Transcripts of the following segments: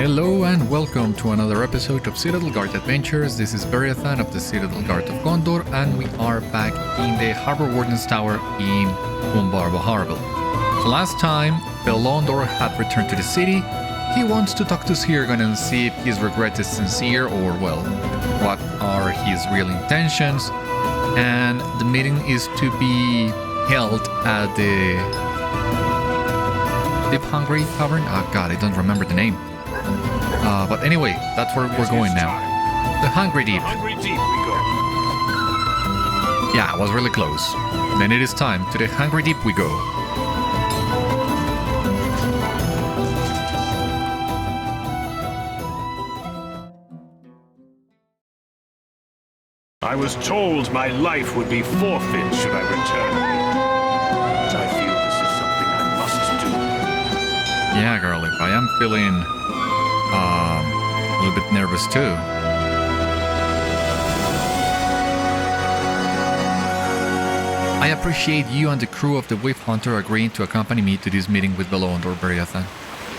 Hello and welcome to another episode of Citadel Guard Adventures. This is Beriathan of the Citadel Guard of Gondor, and we are back in the Harbor Warden's Tower in Umbar. So last time, Belondor had returned to the city. He wants to talk to Sirgon and see if his regret is sincere or, well, what are his real intentions. And the meeting is to be held at the Hungry Tavern? Oh god, I don't remember the name. But anyway, that's where we're going now. The Hungry Deep. Hungry Deep we go. Yeah, I was really close. Then it is time. To the Hungry Deep we go. I was told my life would be forfeit should I return. But I feel this is something I must do. Yeah, girl, if I am feeling a little bit nervous too. I appreciate you and the crew of the Wave Hunter agreeing to accompany me to this meeting with Belondor, Beriathan.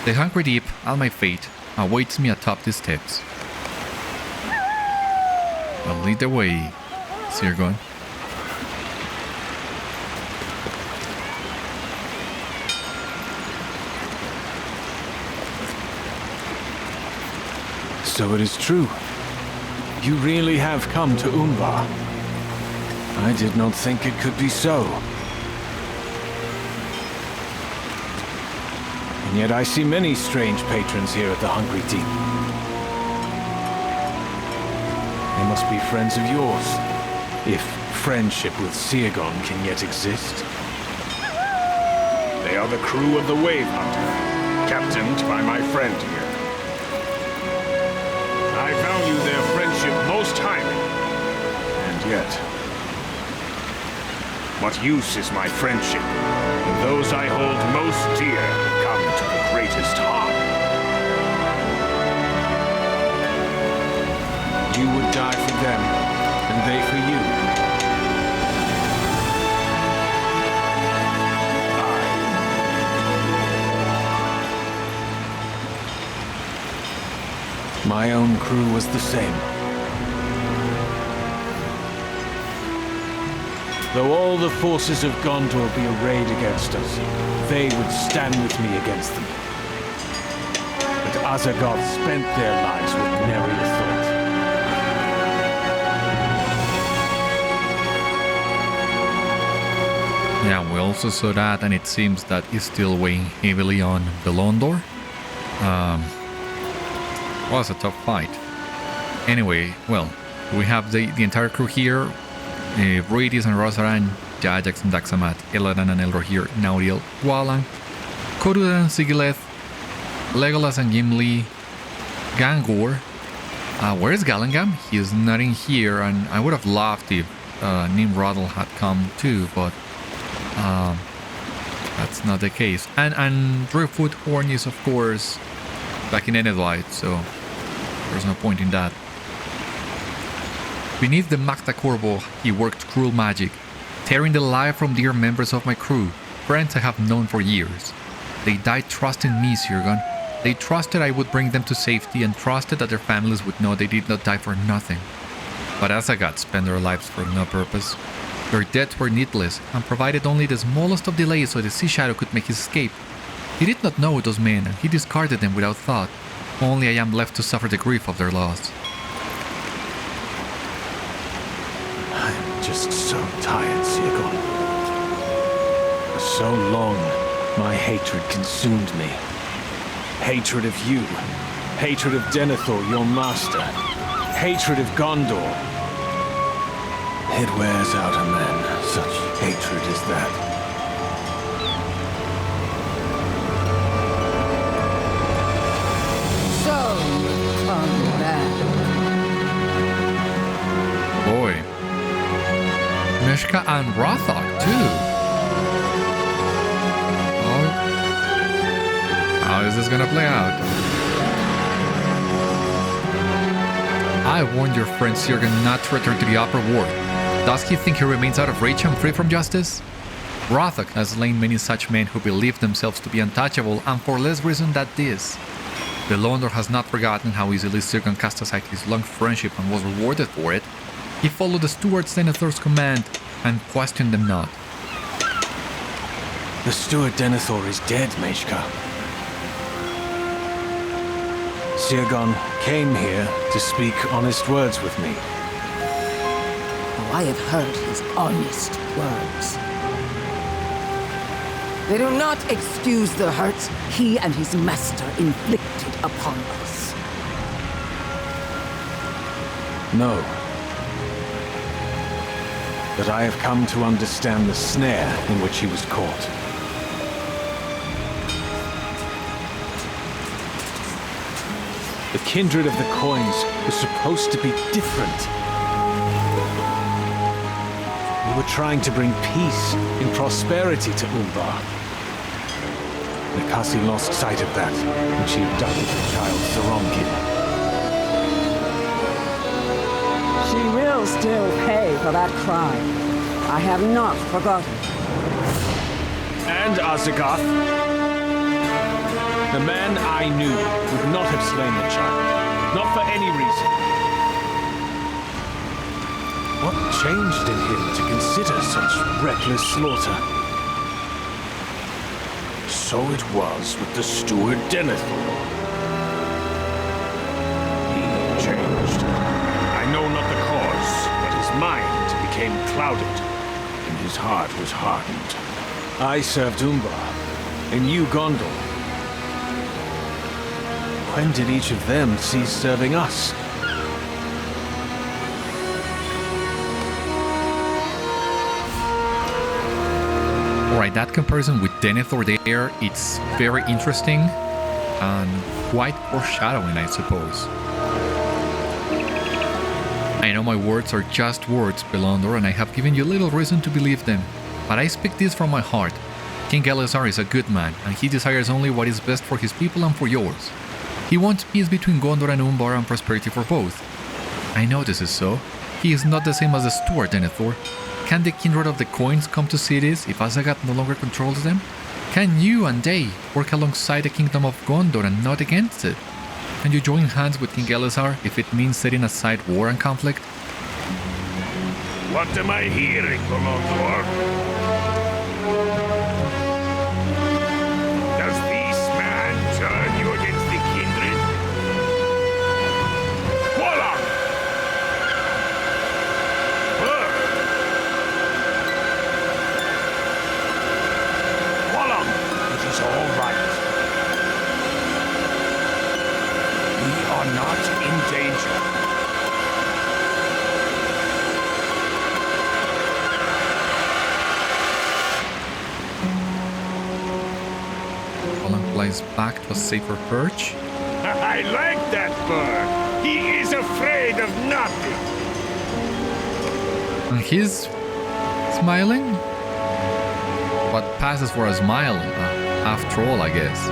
The Hungry Deep, and my fate, awaits me atop these steps. Well, lead the way, Sirgon. So it is true. You really have come to Umbar. I did not think it could be so. And yet I see many strange patrons here at the Hungry Deep. They must be friends of yours, if friendship with Sirgon can yet exist. They are the crew of the Wave Hunter, captained by my friend here. I value their friendship most highly, and yet, what use is my friendship when those I hold most dear come to the greatest harm? You would die for them, and they for you. My own crew was the same. Though all the forces of Gondor be arrayed against us, they would stand with me against them. But Azagoth spent their lives with nary a thought. Yeah, we also saw that, and it seems that is still weighing heavily on Belondor. Was a tough fight. Anyway, well, we have the entire crew here. Ruidis and Rosaran, Jajax and Daxamat, Eladan and Elrohir, Nauriel, Walang, Korudan and Sigileth, Legolas and Gimli, Gangor. Where's Galengam? He is not in here, and I would have loved if Nimrodel had come too, but that's not the case. And Driftwood Horn is, of course, back in Enedwide, so there's no point in that. Beneath the Magda Corvo, he worked cruel magic, tearing the life from dear members of my crew, friends I have known for years. They died trusting me, Sirgon. They trusted I would bring them to safety and trusted that their families would know they did not die for nothing. But Azagoth spent their lives for no purpose. Their deaths were needless and provided only the smallest of delays so the Sea Shadow could make his escape. He did not know those men, and he discarded them without thought. Only I am left to suffer the grief of their loss. I'm just so tired, Sirgon. For so long, my hatred consumed me. Hatred of you. Hatred of Denethor, your master. Hatred of Gondor. It wears out a man, such hatred as that. Boy. Mishka and Rothog, too. Oh. How is this gonna play out? I warned your friend Sirgon not to return to the Upper Ward. Does he think he remains out of reach and free from justice? Rothog has slain many such men who believed themselves to be untouchable, and for less reason than this. Belondor has not forgotten how easily Sirgon cast aside his long friendship and was rewarded for it. He followed the Steward Denethor's command and questioned them not. The Steward Denethor is dead, Maeshka. Sirgon came here to speak honest words with me. Oh, I have heard his honest words. They do not excuse the hurts he and his master inflicted upon us. No. But I have come to understand the snare in which he was caught. The Kindred of the Coins was supposed to be different. We were trying to bring peace and prosperity to Umbar. Nikasi lost sight of that when she abducted the child Thorongil. She will still pay for that crime. I have not forgotten. And Azagoth. The man I knew would not have slain the child. Not for any reason. What changed in him to consider such reckless slaughter? So it was with the Steward Denethor. He changed. I know not the cause, but his mind became clouded, and his heart was hardened. I served Umbar, and you Gondor. When did each of them cease serving us? Alright, that comparison with Denethor there, it's very interesting and quite foreshadowing, I suppose. I know my words are just words, Belondor, and I have given you little reason to believe them, but I speak this from my heart. King Elessar is a good man, and he desires only what is best for his people and for yours. He wants peace between Gondor and Umbar and prosperity for both. I know this is so. He is not the same as the Steward Denethor. Can the Kindred of the Coins come to cities if Azagoth no longer controls them? Can you and they work alongside the Kingdom of Gondor and not against it? Can you join hands with King Elessar if it means setting aside war and conflict? What am I hearing, Belondor? Does this man turn you against the Kindred? Voila! It is all right. We are not in danger. Flies back to a safer perch. I like that bird. He is afraid of nothing. And he's smiling? What passes for a smile, after all, I guess.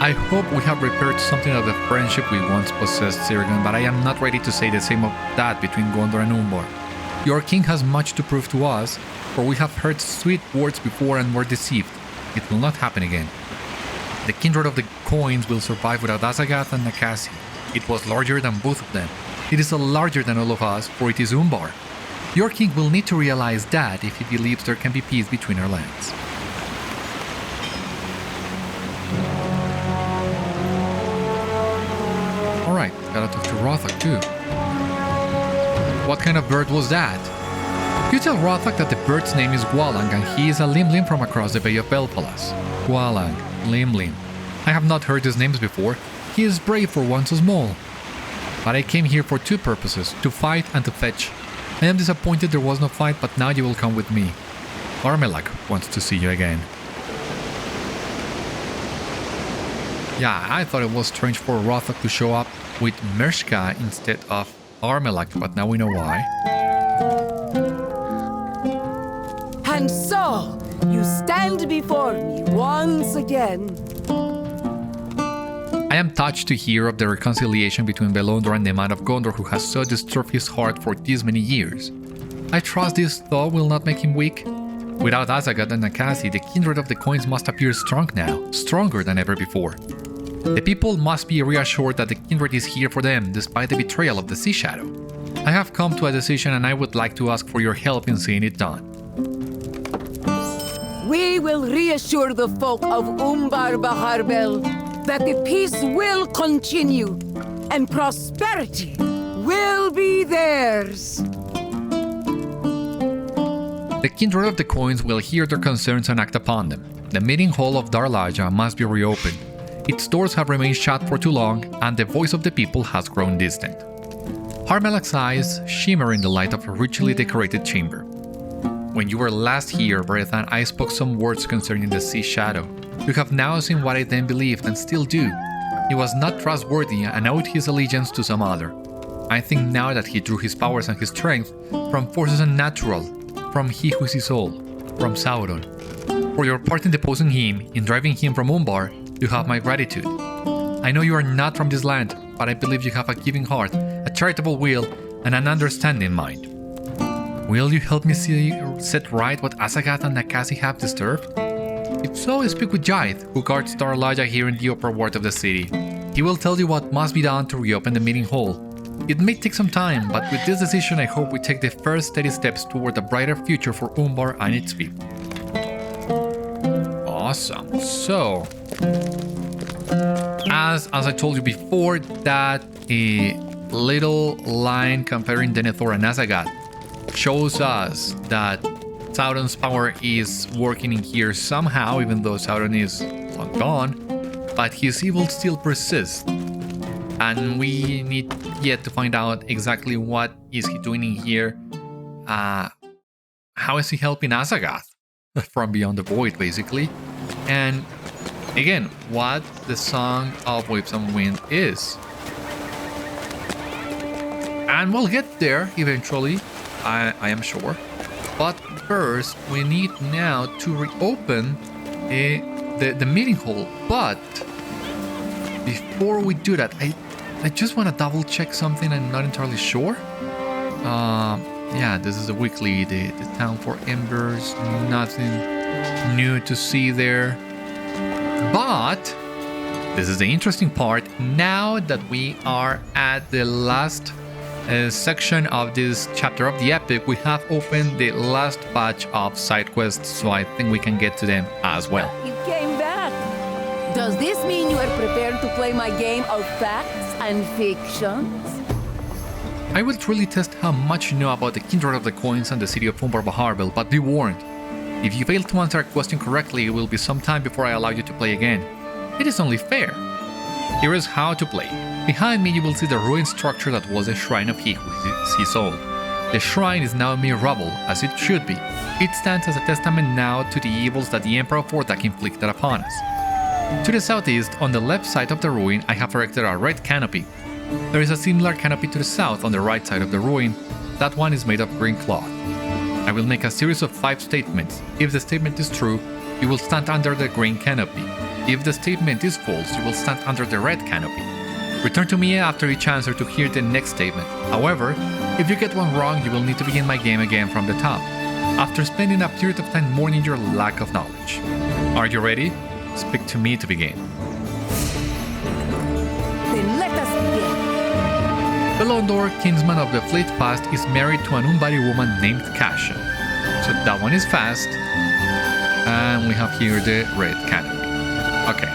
I hope we have repaired something of the friendship we once possessed, Sirgon, but I am not ready to say the same of that between Gondor and Umbar. Your king has much to prove to us, for we have heard sweet words before and were deceived. It will not happen again. The Kindred of the Coins will survive without Azagoth and Nikasi. It was larger than both of them. It is larger than all of us, for it is Umbar. Your king will need to realize that if he believes there can be peace between our lands. Alright, gotta talk to Rothog too. What kind of bird was that? You tell Rothog that the bird's name is Gwallang and he is a Limlim from across the Bay of Belfalas. Gwallang, Limlim. I have not heard his names before. He is brave for one so small. But I came here for two purposes, to fight and to fetch. I am disappointed there was no fight, but now you will come with me. Hármelak wants to see you again. Yeah, I thought it was strange for Rothog to show up with Meeshka instead of Hármelak, but now we know why. And so, you stand before me once again. I am touched to hear of the reconciliation between Belondor and the man of Gondor who has so disturbed his heart for these many years. I trust this thought will not make him weak. Without Azagat and Nakasi, the Kindred of the Coins must appear strong now, stronger than ever before. The people must be reassured that the Kindred is here for them, despite the betrayal of the Sea Shadow. I have come to a decision and I would like to ask for your help in seeing it done. We will reassure the folk of Umbar Baharbel that the peace will continue and prosperity will be theirs. The Kindred of the Coins will hear their concerns and act upon them. The Meeting-hall of Dâr Laja must be reopened. Its doors have remained shut for too long, and the voice of the people has grown distant. Hármelak's eyes shimmer in the light of a richly decorated chamber. When you were last here, Beriathan, I spoke some words concerning the Sea Shadow. You have now seen what I then believed and still do. He was not trustworthy and owed his allegiance to some other. I think now that he drew his powers and his strength from forces unnatural, from He Who Sees All, from Sauron. For your part in deposing him, in driving him from Umbar, you have my gratitude. I know you are not from this land, but I believe you have a giving heart, a charitable will, and an understanding mind. Will you help me set right what Azagat and Nakasi have disturbed? If so, speak with Jaith, who guards Dâr Laja here in the upper ward of the city. He will tell you what must be done to reopen the meeting hall. It may take some time, but with this decision I hope we take the first steady steps toward a brighter future for Umbar and its people. Awesome. So, as I told you before, that a little line comparing Denethor and Azagat shows us that Sauron's power is working in here somehow, even though Sauron is long gone, but his evil still persists. And we need yet to find out exactly what is he doing in here. How is he helping Azagat from beyond the void, basically? And again, what the Song of Waves and Wind is. And we'll get there eventually, I am sure. But first, we need now to reopen the meeting hall. But before we do that, I just want to double check something. I'm not entirely sure. Yeah, this is a weekly. The town for embers. Nothing new to see there. But this is the interesting part. Now that we are at the last section of this chapter of the epic, we have opened the last batch of side quests, so I think we can get to them as well. You came back. Does this mean you are prepared to play my game of facts and fictions? I will truly test how much you know about the Kindred of the Coins and the city of Umbar Baharbel, but be warned. If you fail to answer a question correctly, it will be some time before I allow you to play again. It is only fair. Here is how to play. Behind me you will see the ruined structure that was the shrine of He Who Sees All. The shrine is now mere rubble, as it should be. It stands as a testament now to the evils that the Emperor of Rothog inflicted upon us. To the southeast, on the left side of the ruin, I have erected a red canopy. There is a similar canopy to the south on the right side of the ruin. That one is made of green cloth. I will make a series of 5 statements. If the statement is true, you will stand under the green canopy. If the statement is false, you will stand under the red canopy. Return to me after each answer to hear the next statement. However, if you get one wrong, you will need to begin my game again from the top, after spending a period of time mourning your lack of knowledge. Are you ready? Speak to me to begin. Then let us begin. Belondor, kinsman of the Fleet Past, is married to an Umbari woman named Kasha. So that one is fast. And we have here the red canopy. Okay.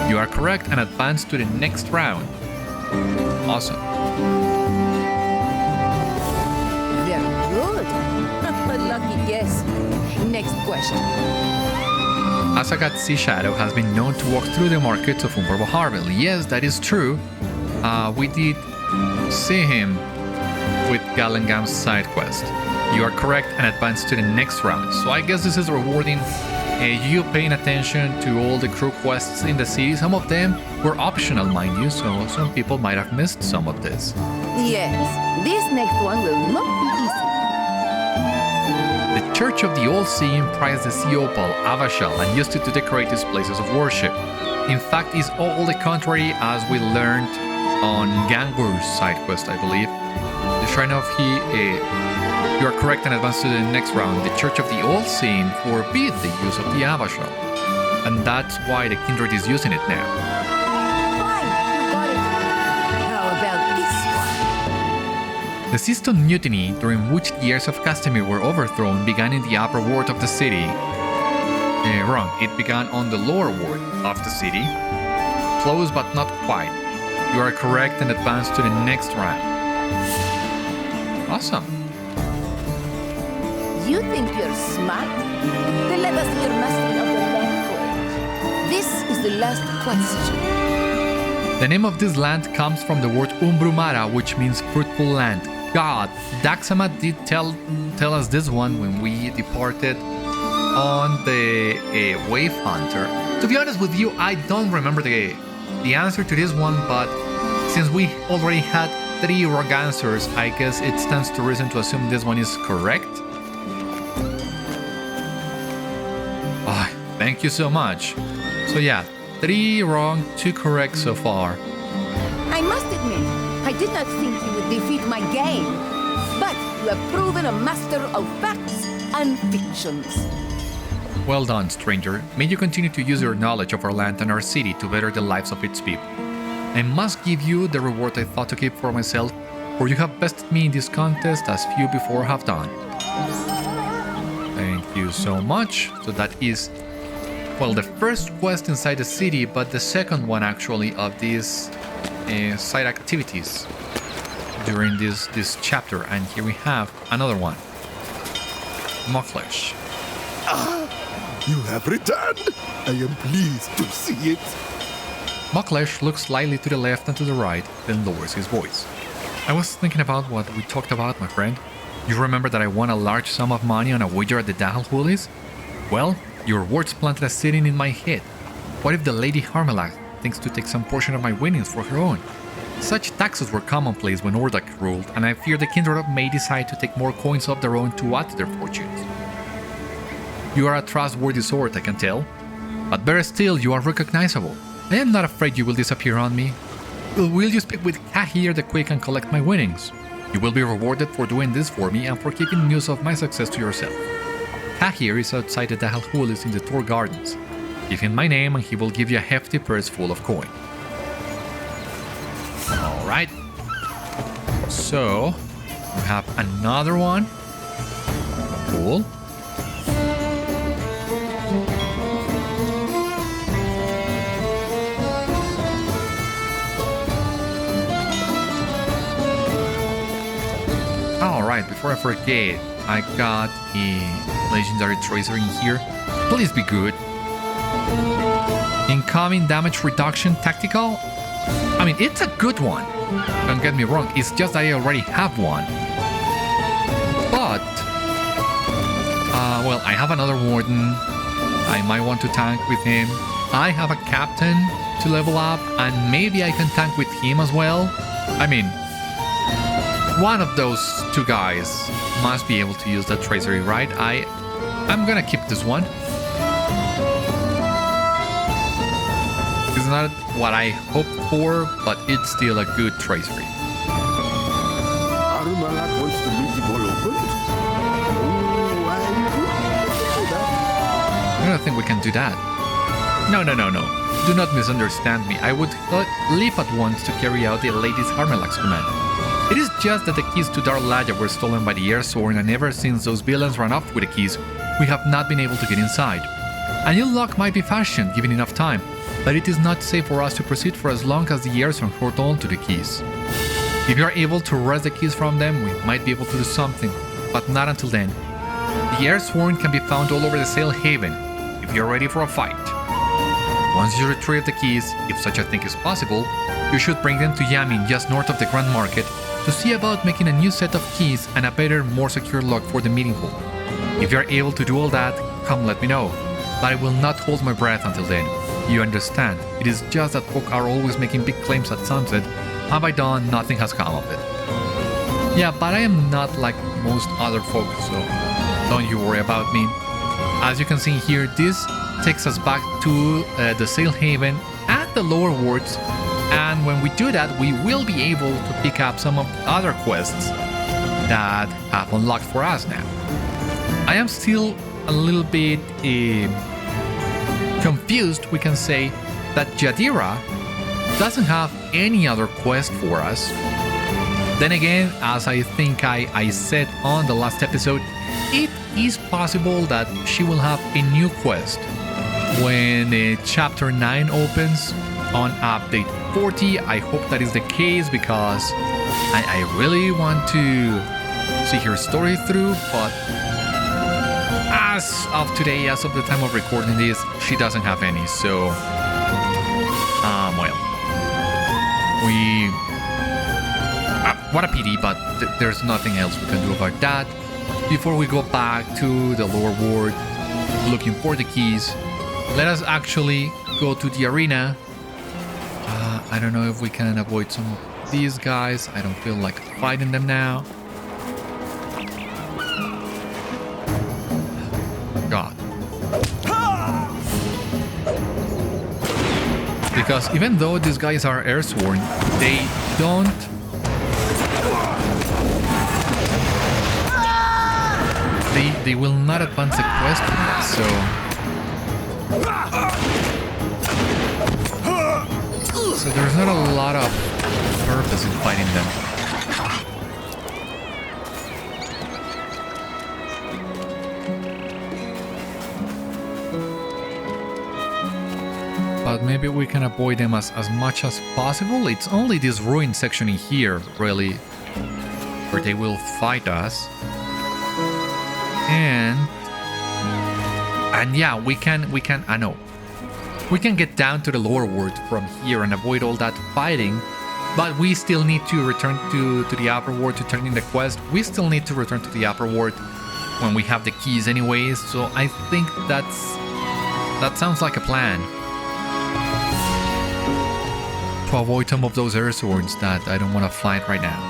You are correct and advance to the next round. Awesome. Very good. A lucky guess. Next question. Azagat's Sea Shadow has been known to walk through the markets of Umbar Baharbel. Yes, that is true. We did see him with Galengam's side quest. You are correct and advance to the next round. So I guess this is rewarding you paying attention to all the crew quests in the city. Some of them were optional, mind you, so some people might have missed some of this. Yes, this next one will not be easy. The Church of the All-Seeing prized the sea opal, Avashal, and used it to decorate its places of worship. In fact, it's all the contrary, as we learned on Gangur's side quest, I believe. The Shrine of You are correct and advance to the next round. The Church of the Old Scene forbid the use of the Abashal, and that's why the Kindred is using it now. Fine, you got it. How about this one? The Seaston Mutiny, during which the heirs of Castamere were overthrown, began in the upper ward of the city. Wrong, it began on the lower ward of the city. Close but not quite. You are correct and advance to the next round. Awesome. You think you're smart? Then let us hear mastery of the language. This is the last question. The name of this land comes from the word Umbrumara, which means fruitful land. God, Daxama did tell us this one when we departed on the Wave Hunter. To be honest with you, I don't remember the answer to this one, but since we already had 3 wrong answers, I guess it stands to reason to assume this one is correct. Oh, thank you so much. So yeah, 3 wrong, 2 correct so far. I must admit, I did not think you would defeat my game. But you have proven a master of facts and fictions. Well done, stranger. May you continue to use your knowledge of our land and our city to better the lives of its people. I must give you the reward I thought to keep for myself, for you have bested me in this contest as few before have done. Thank you so much. So that is, well, the first quest inside the city, but the second one actually of these side activities during this chapter. And here we have another one. Mucklish. You have returned! I am pleased to see it. Mucklish looks slightly to the left and to the right, then lowers his voice. I was thinking about what we talked about, my friend. You remember that I won a large sum of money on a wager at the Dahal Hoolies? Well, your words planted a seed in my head. What if the Lady Hármelak thinks to take some portion of my winnings for her own? Such taxes were commonplace when Ordok ruled, and I fear the Kindred may decide to take more coins of their own to add to their fortunes. You are a trustworthy sort, I can tell. But better still, you are recognizable. I am not afraid you will disappear on me. Will you speak with Kahir the Quick and collect my winnings? You will be rewarded for doing this for me and for keeping news of my success to yourself. Kahir is outside the Dahal Hoolies in the Tor Gardens. Give him my name and he will give you a hefty purse full of coin. Alright. So, we have another one. Cool. Alright, before I forget, I got a legendary tracer in here. Please be good. Incoming damage reduction tactical? I mean, it's a good one. Don't get me wrong, it's just that I already have one. But, well, I have another Warden. I might want to tank with him. I have a Captain to level up, and maybe I can tank with him as well. I mean, one of those 2 guys must be able to use that tracery, right? I'm gonna keep this one. It's not what I hoped for, but it's still a good tracery. Hármelak wants to meet you all opened? Oh, I don't think we can do that. No. Do not misunderstand me. I would leap at once to carry out the Lady Hármelak's command. It is just that the keys to Dâr Laja were stolen by the Heirsworn, and ever since those villains ran off with the keys, we have not been able to get inside. A new lock might be fashioned, given enough time, but it is not safe for us to proceed for as long as the Heirsworn hold on to the keys. If you are able to wrest the keys from them, we might be able to do something, but not until then. The Heirsworn can be found all over the Sail Haven, if you are ready for a fight. Once you retrieve the keys, if such a thing is possible, you should bring them to Yamin just north of the Grand Market to see about making a new set of keys and a better, more secure lock for the meeting hall. If you are able to do all that, come let me know, but I will not hold my breath until then. You understand, it is just that folk are always making big claims at sunset, and by dawn nothing has come of it. Yeah, but I am not like most other folk, so don't you worry about me. As you can see here, this takes us back to the Sail Haven at the lower wards, and when we do that, we will be able to pick up some of the other quests that have unlocked for us now. I am still a little bit confused, we can say, that Jadira doesn't have any other quest for us. Then again, as I think I said on the last episode, it is possible that she will have a new quest when chapter 9 opens on update 40. I hope that is the case because I really want to see her story through, but as of today, as of the time of recording this, she doesn't have any, so well, what a pity, but there's nothing else we can do about that. Before we go back to the lower ward looking for the keys, let us actually go to the arena. I don't know if we can avoid some of these guys. I don't feel like fighting them now. God. Because even though these guys are Heirsworn, they don't... They will not advance a quest with us, so there's not a lot of purpose in fighting them. But maybe we can avoid them as much as possible. It's only this ruin section in here, really, where they will fight us. And yeah, we can I know we can get down to the lower ward from here and avoid all that fighting, but we still need to return to the upper ward to turn in the quest. We still need to return to the upper ward when we have the keys anyways, so I think that sounds like a plan to avoid some of those Heirsworns that I don't want to fight right now.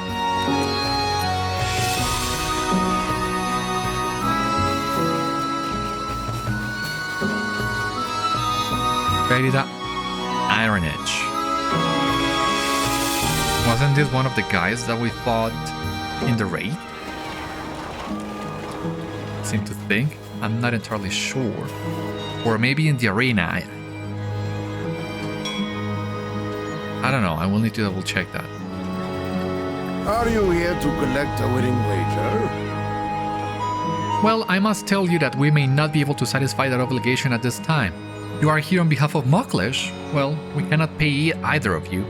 Beriathan Iron Edge. Wasn't this one of the guys that we fought in the raid? Seem to think. I'm not entirely sure. Or maybe in the arena. I don't know. I will need to double check that. Are you here to collect a winning wager? Well, I must tell you that we may not be able to satisfy that obligation at this time. You are here on behalf of Mucklish? Well, we cannot pay either of you.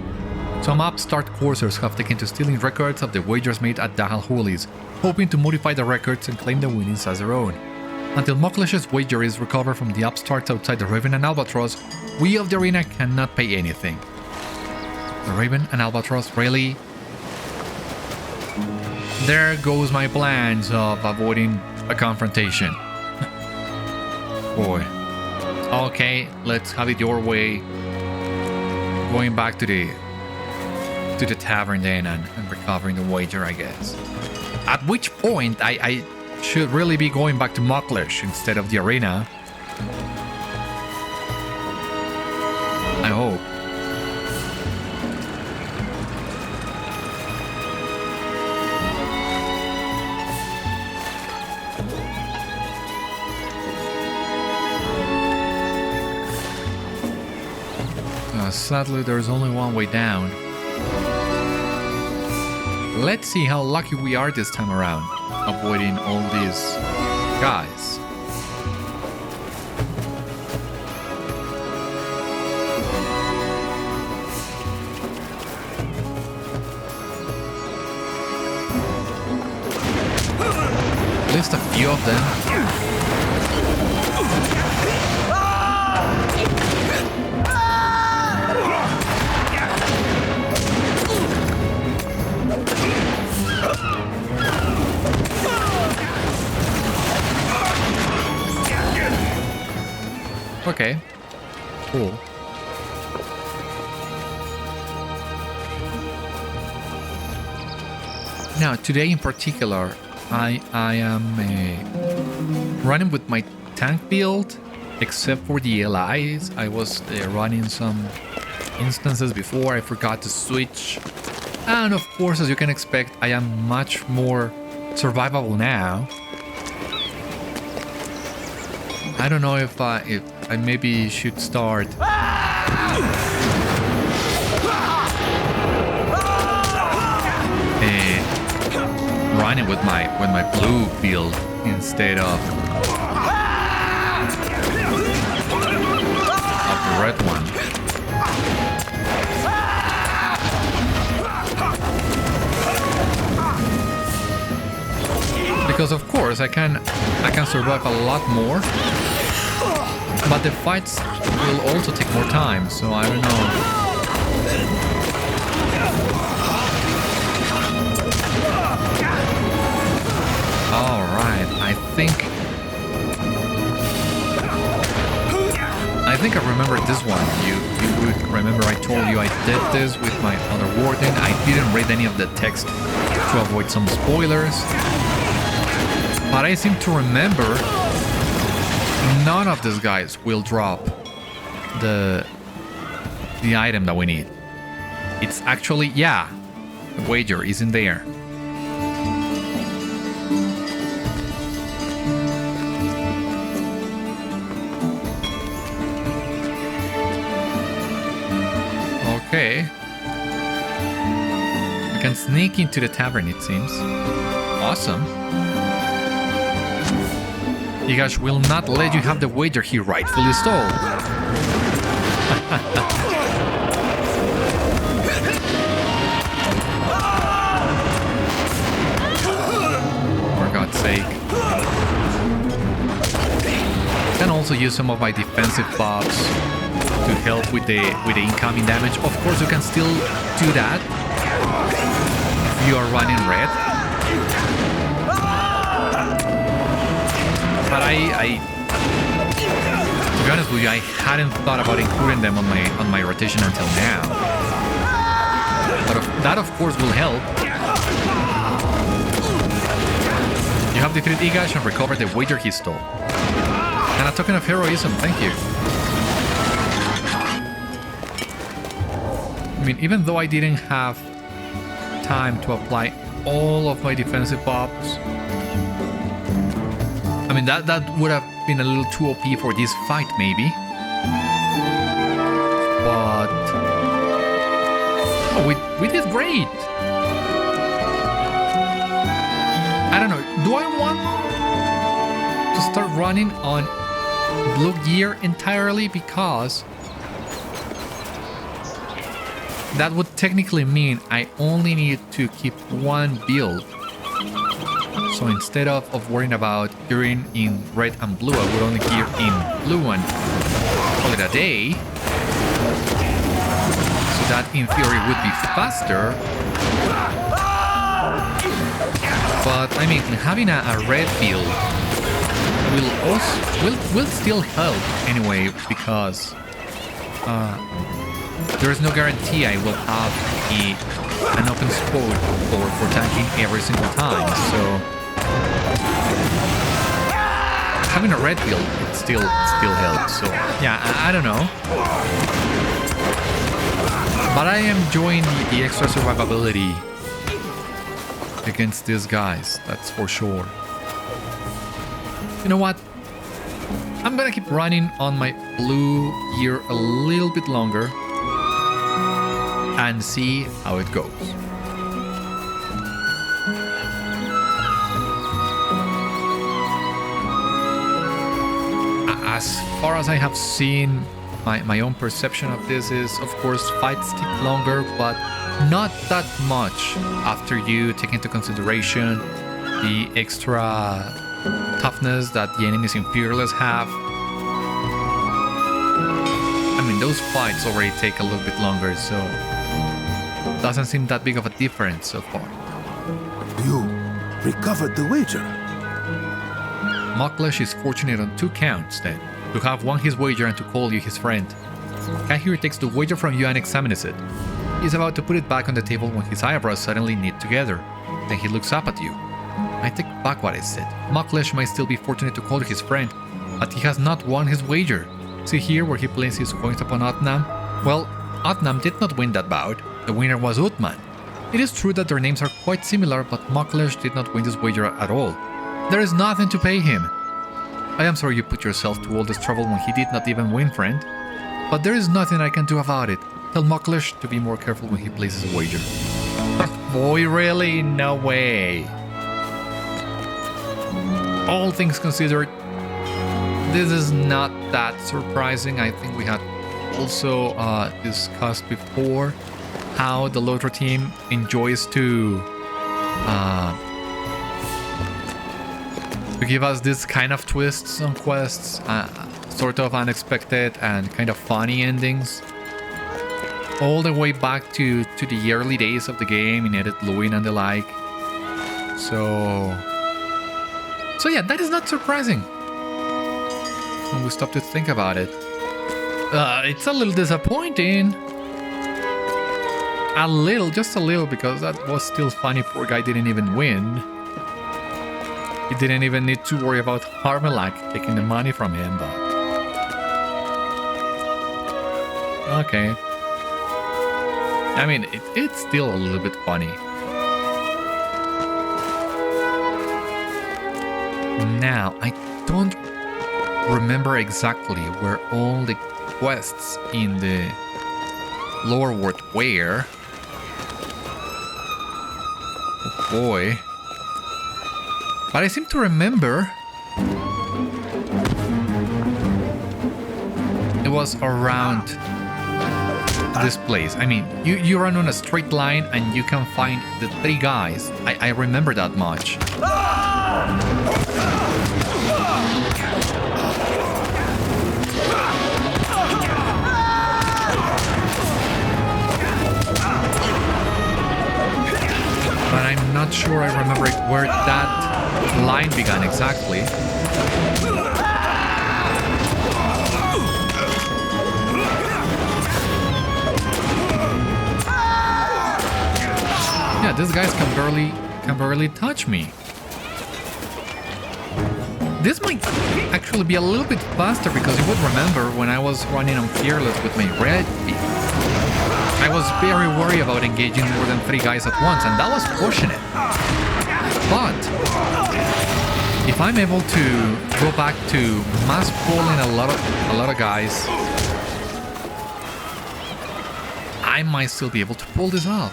Some upstart coursers have taken to stealing records of the wagers made at Dahal Hoolies, hoping to modify the records and claim the winnings as their own. Until Mucklish's wager is recovered from the upstarts outside the Raven and Albatross, we of the arena cannot pay anything. The Raven and Albatross, really? There goes my plans of avoiding a confrontation. Boy. Okay, let's have it your way. Going back to the tavern then and recovering the wager, I guess. At which point I should really be going back to Mucklish instead of the arena. I hope. Sadly, there's only one way down. Let's see how lucky we are this time around, avoiding all these guys. At least a few of them. Okay, cool. Now, today in particular, I am running with my tank build, except for the allies. I was running some instances before, I forgot to switch. And of course, as you can expect, I am much more survivable now. I don't know if I maybe should start running with my blue build instead of the red one. Because of course I can survive a lot more, but the fights will also take more time, so I don't know. Alright, I think I remember this one. You would remember I told you I did this with my other Warden. I didn't read any of the text to avoid some spoilers. But I seem to remember none of these guys will drop the item that we need. It's actually, yeah, the wager isn't there. Okay. We can sneak into the tavern, it seems. Awesome. Igash will not let you have the wager he rightfully stole. For God's sake. Can also use some of my defensive buffs to help with the incoming damage. Of course, you can still do that if you are running red. But to be honest with you, I hadn't thought about including them on my rotation until now. But that of course will help. You have defeated Igash and recovered the wager he stole. And a token of heroism, thank you. I mean, even though I didn't have time to apply all of my defensive buffs, I mean, that would have been a little too OP for this fight, maybe. But oh, we did great. I don't know. Do I want to start running on blue gear entirely? Because that would technically mean I only need to keep one build. So instead of worrying about gearing in red and blue, I would only gear in blue and call it a day. So that in theory would be faster. But I mean, having a red build will still help anyway, because there is no guarantee I will have an open spot for tanking every single time. So having a red build, it still helps. So yeah, I don't know, but I am enjoying the extra survivability against these guys, that's for sure. You know what? I'm gonna keep running on my blue gear a little bit longer and see how it goes. As far as I have seen, my own perception of this is, of course, fights take longer, but not that much after you take into consideration the extra toughness that the enemies in Fearless have. I mean, those fights already take a little bit longer, so doesn't seem that big of a difference so far. You recovered the wager. Mucklesh is fortunate on 2 counts, then, to have won his wager and to call you his friend. Kahir takes the wager from you and examines it. He's about to put it back on the table when his eyebrows suddenly knit together. Then he looks up at you. I take back what I said. Mucklesh might still be fortunate to call you his friend, but he has not won his wager. See here where he placed his coins upon Otnam? Well, Otnam did not win that bout. The winner was Utman. It is true that their names are quite similar, but Mucklesh did not win this wager at all. There is nothing to pay him. I am sorry you put yourself to all this trouble when he did not even win, friend. But there is nothing I can do about it. Tell Mucklesh to be more careful when he places a wager. Boy, really? No way. All things considered, this is not that surprising. I think we had also discussed before how the LOTRO team enjoys to give us this kind of twists on quests, sort of unexpected and kind of funny endings. All the way back to the early days of the game in Edit Luin and the like. So yeah, that is not surprising when we stop to think about it. It's a little disappointing. A little, just a little, because that was still funny. Poor guy didn't even win. He didn't even need to worry about Hármelak taking the money from him, but... Okay. I mean, it's still a little bit funny. Now, I don't remember exactly where all the quests in the lower world were. Oh boy. But I seem to remember it was around this place. I mean, you run on a straight line and you can find the 3 guys. I remember that much. But I'm not sure I remember where that line began exactly. Yeah, these guys can barely touch me. This might actually be a little bit faster, because you would remember when I was running on Fearless with my red feet, I was very worried about engaging more than 3 guys at once, and that was pushing it. But if I'm able to go back to mass pulling a lot of guys, I might still be able to pull this off.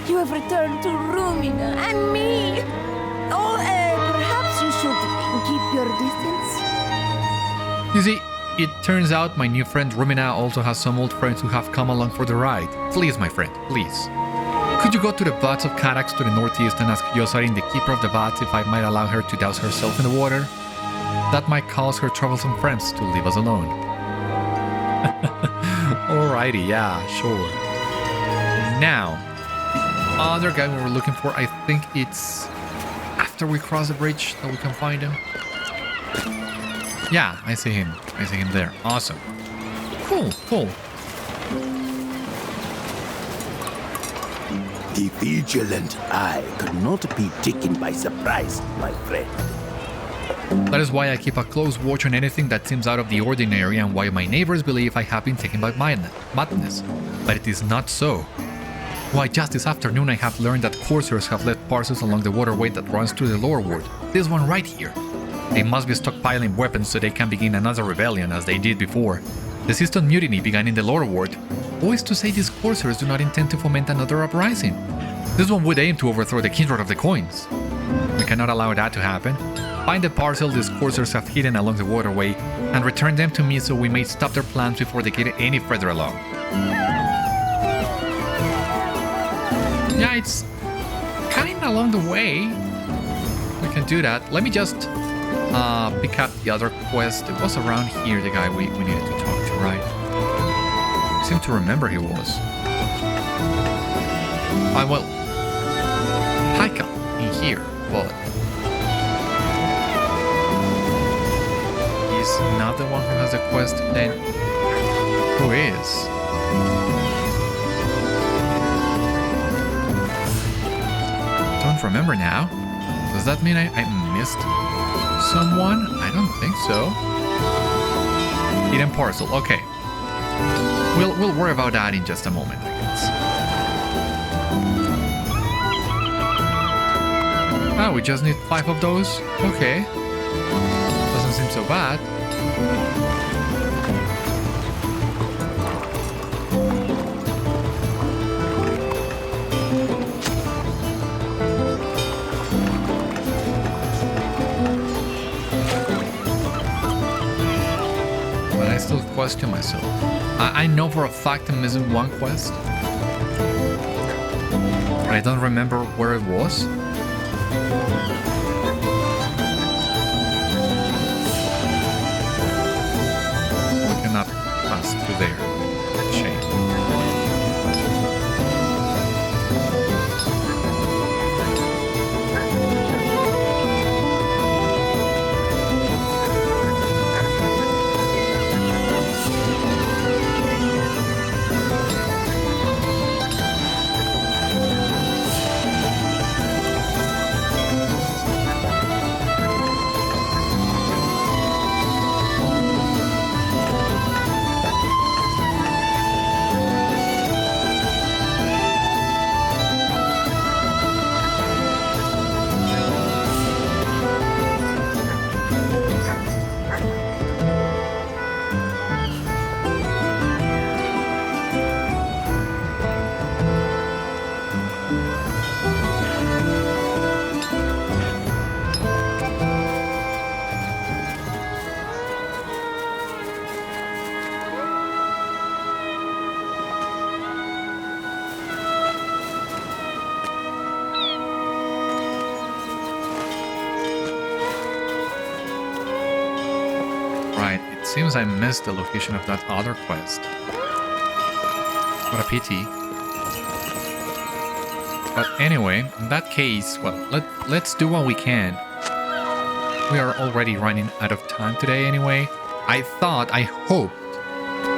You have returned to Rumina and me. Oh, perhaps you should keep your distance. You see, it turns out my new friend Rumina also has some old friends who have come along for the ride. Please, my friend, please. Could you go to the Vats of Karax to the northeast and ask Yosarin, the keeper of the Vats, if I might allow her to douse herself in the water? That might cause her troublesome friends to leave us alone. Alrighty, yeah, sure. Now, the other guy we were looking for, I think it's after we cross the bridge that we can find him. Yeah, I see him. I see him there. Awesome. Cool, cool. The vigilant eye could not be taken by surprise, my friend. That is why I keep a close watch on anything that seems out of the ordinary, and why my neighbors believe I have been taken by madness. But it is not so. Why, just this afternoon I have learned that coursers have left parcels along the waterway that runs through the lower ward. This one right here. They must be stockpiling weapons so they can begin another rebellion as they did before. The Siston mutiny began in the lower ward. Who is to say these coursers do not intend to foment another uprising? This one would aim to overthrow the Kindred of the Coins. We cannot allow that to happen. Find the parcel these coursers have hidden along the waterway and return them to me so we may stop their plans before they get any further along. Yeah, it's kind of along the way. We can do that. Let me just pick up the other quest. It was around here, the guy we needed to talk to, right? I seem to remember he was. Well, Haika in here, but he's not the one who has the quest. Then who is? Don't remember now. Does that mean I missed someone? I don't think so. Hidden parcel. Okay. We'll worry about that in just a moment, I guess. Ah, we just need 5 of those? Okay. Doesn't seem so bad. But I still question myself. I know for a fact I'm missing one quest. But I don't remember where it was. We cannot pass through there. Shame. Seems I missed the location of that other quest. What a pity. But anyway, in that case, well, let's do what we can. We are already running out of time today anyway. I hoped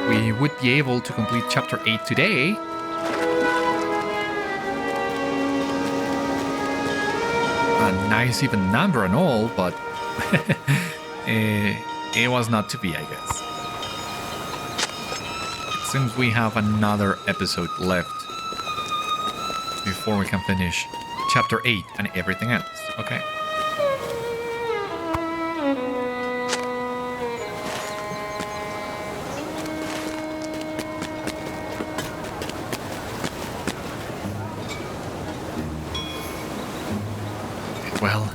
we would be able to complete chapter 8 today. A nice even number and all, but it was not to be, I guess. It seems we have another episode left before we can finish chapter 8 and everything else. Okay. Well,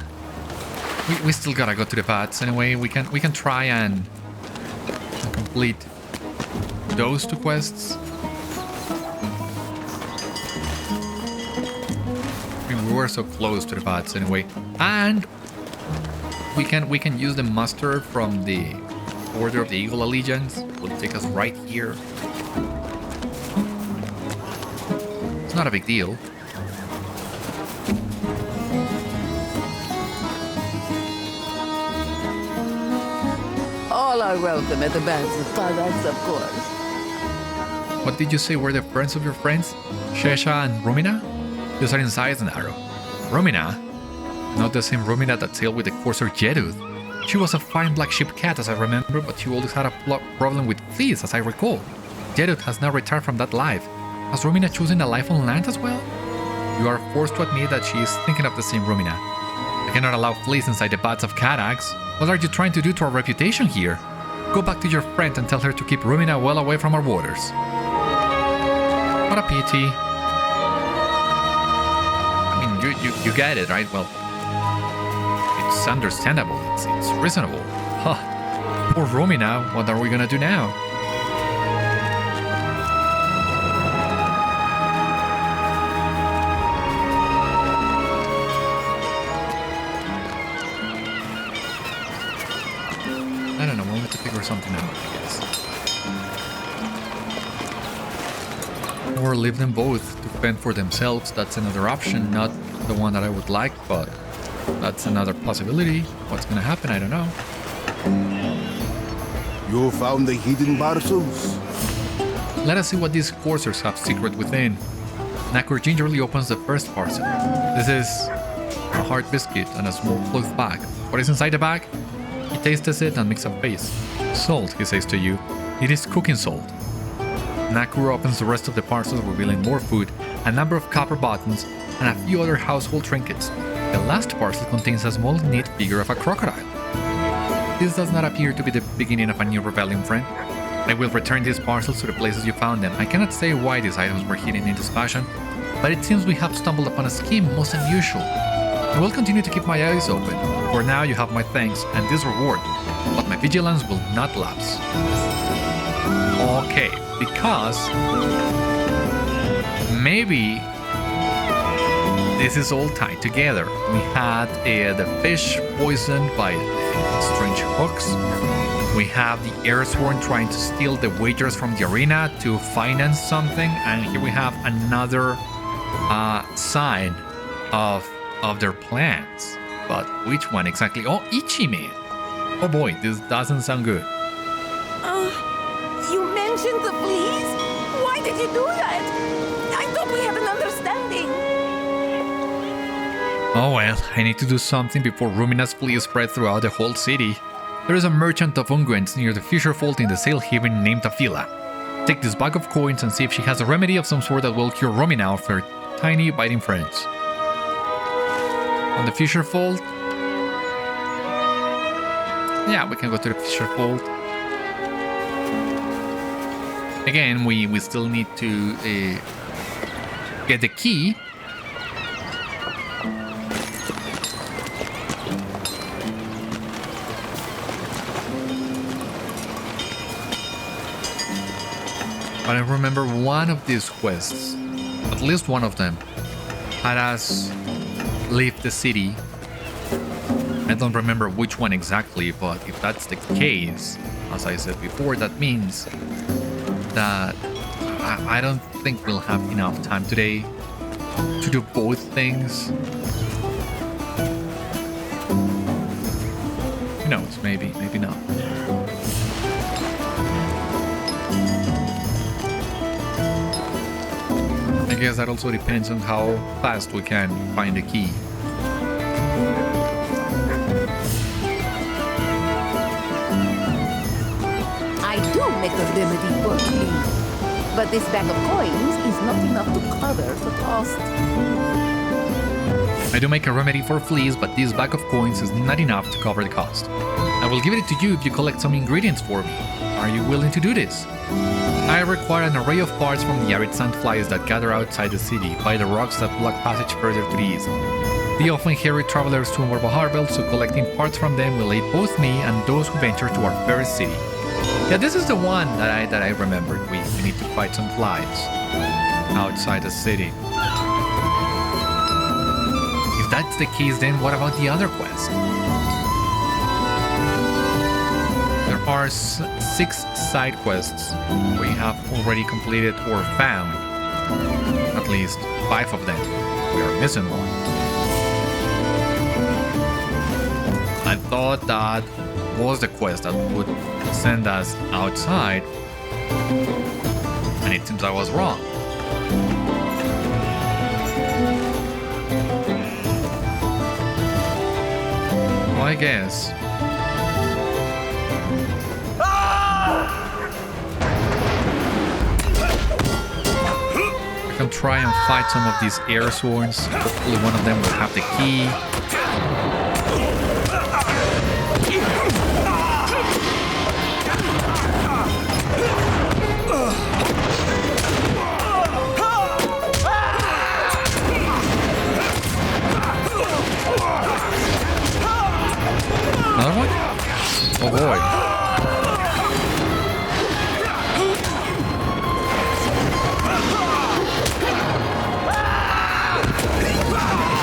we still gotta go to the paths anyway. We can try and complete those 2 quests. I mean, we were so close to the paths anyway, and we can use the muster from the Order of the Eagle Allegiance. It will take us right here. It's not a big deal. All are welcome at the bands of products, of course. What did you say were the friends of your friends? Shesha and Romina? Those are inside an arrow. Romina? Not the same Romina that sailed with the courser Jedud. She was a fine black sheep cat, as I remember, but she always had a problem with fleas, as I recall. Jedud has now retired from that life. Has Romina chosen a life on land as well? You are forced to admit that she is thinking of the same Romina. I cannot allow fleas inside the baths of Karax. What are you trying to do to our reputation here? Go back to your friend and tell her to keep Romina well away from our waters. What a pity. I mean, you get it, right? Well, it's understandable. It's reasonable. Huh. Poor Romina, what are we gonna do now? I don't know, we'll have to figure something out, I guess. Or leave them both to fend for themselves. That's another option, not the one that I would like, but that's another possibility. What's gonna happen, I don't know. You found the hidden parcels? Let us see what these coursers have secret within. Nakur gingerly opens the first parcel. This is a hard biscuit and a small cloth bag. What is inside the bag? He tastes it and makes a face. Salt, he says to you. It is cooking salt. Nakur opens the rest of the parcels, revealing more food, a number of copper buttons, and a few other household trinkets. The last parcel contains a small neat figure of a crocodile. This does not appear to be the beginning of a new rebellion, friend. I will return these parcels to the places you found them. I cannot say why these items were hidden in this fashion, but it seems we have stumbled upon a scheme most unusual. I will continue to keep my eyes open. For now, you have my thanks and this reward, but my vigilance will not lapse. Okay, because maybe this is all tied together. We had the fish poisoned by strange hooks. We have the Heirsworn trying to steal the wagers from the arena to finance something, and here we have another sign of their plans. But which one exactly? Oh, Ichi-man. Oh boy, this doesn't sound good. You mentioned the pleas? Why did you do that? I thought we had an understanding. Oh well, I need to do something before Rumina's plea spread throughout the whole city. There is a merchant of unguents near the Fisher Vault in the Sail Haven named Afila. Take this bag of coins and see if she has a remedy of some sort that will cure Romina of her tiny biting friends. On the Fisher Vault? Yeah, we can go to the Fisher Vault. Again, we still need to get the key. But I remember one of these quests, at least one of them, had us leave the city. I don't remember which one exactly, but if that's the case, as I said before, that means that I don't think we'll have enough time today to do both things. Who knows, maybe not. I guess that also depends on how fast we can find the key. I do make a remedy for pleas, but this bag of coins is not enough to cover the cost. I do make a remedy for fleas, but this bag of coins is not enough to cover the cost. I will give it to you if you collect some ingredients for me. Are you willing to do this? I require an array of parts from the arid sandflies that gather outside the city by the rocks that block passage further to the east. They often harry travelers to Umbar, so collecting parts from them will aid both me and those who venture to our fair city. Yeah, this is the one that I remembered. We need to fight some flies outside the city. If that's the case, then what about the other quest? There are 6 side quests we have already completed or found. At least 5 of them. We are missing one. I thought that was the quest that would send us outside, and it seems I was wrong. Well, I guess. I can try and fight some of these Heirsworns. Hopefully one of them will have the key. Another one? Oh boy.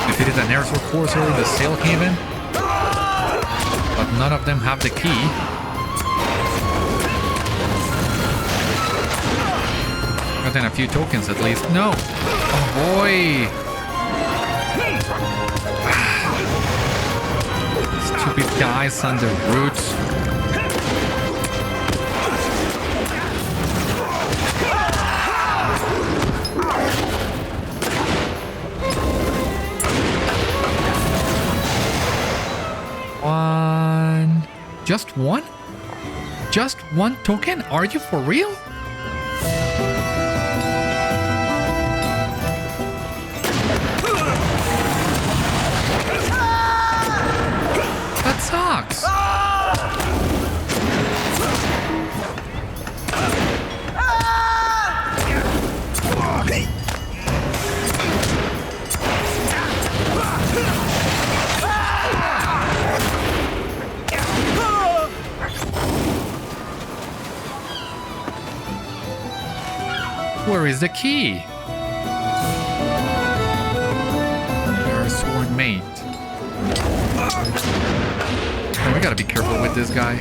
Defeated an Heirsworn courser in the Sail Haven, but none of them have the key. Gotten a few tokens at least. No! Oh boy! Stupid guys on the roots. One. Just one? Just one token? Are you for real? Where is the key? Heirsworn mate. Oh, we gotta be careful with this guy.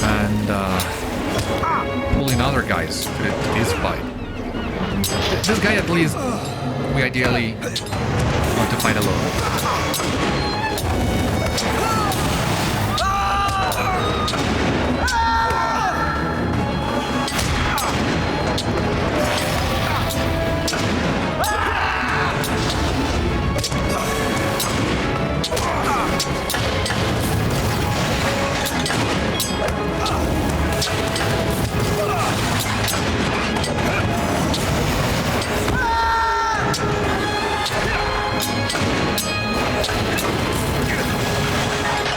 And pulling other guys to this fight. This guy at least we ideally want to fight alone.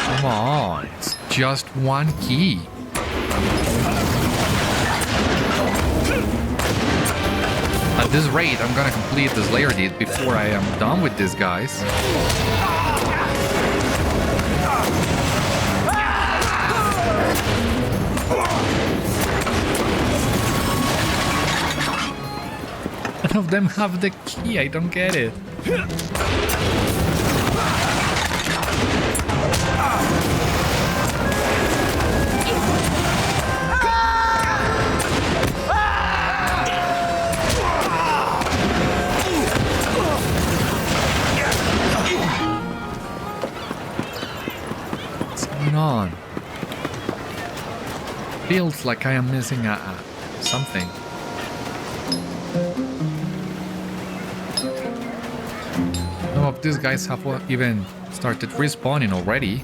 Come on, it's just one key. At this rate, I'm gonna complete this layer deed before I am done with these guys. None of them have the key, I don't get it. What's going on? Feels like I am missing something. Some of these guys have even started respawning already.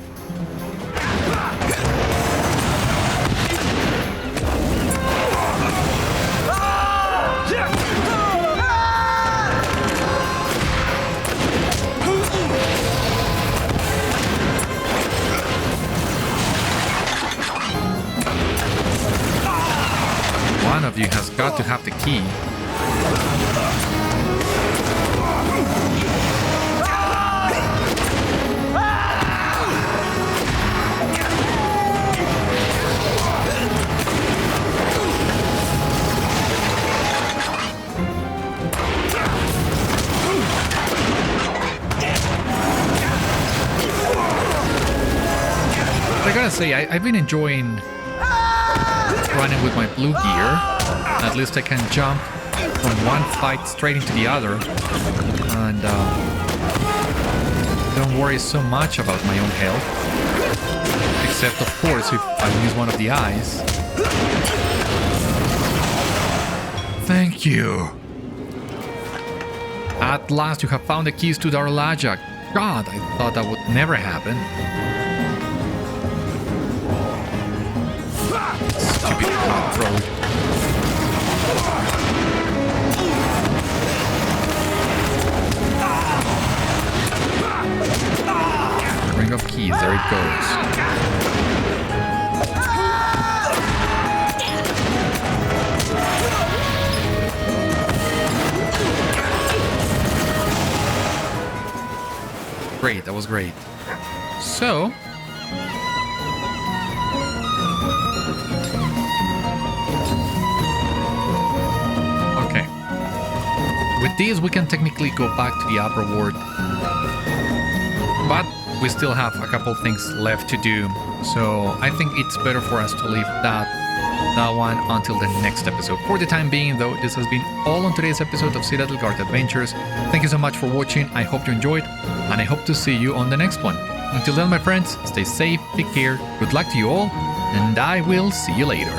One of you has got to have the key. I gotta say, I've been enjoying running with my blue gear. At least I can jump from one fight straight into the other. And don't worry so much about my own health. Except, of course, if I lose one of the eyes. Thank you. At last you have found the keys to Dâr Laja. God, I thought that would never happen. Stupid cutthroat. Ring of keys, there it goes. Great, that was great. So, okay. With these, we can technically go back to the upper ward, but we still have a couple things left to do. So I think it's better for us to leave that one until the next episode. For the time being, though, this has been all on today's episode of Citadel Guard Adventures. Thank you so much for watching. I hope you enjoyed, and I hope to see you on the next one. Until then, my friends, stay safe, take care, good luck to you all, and I will see you later.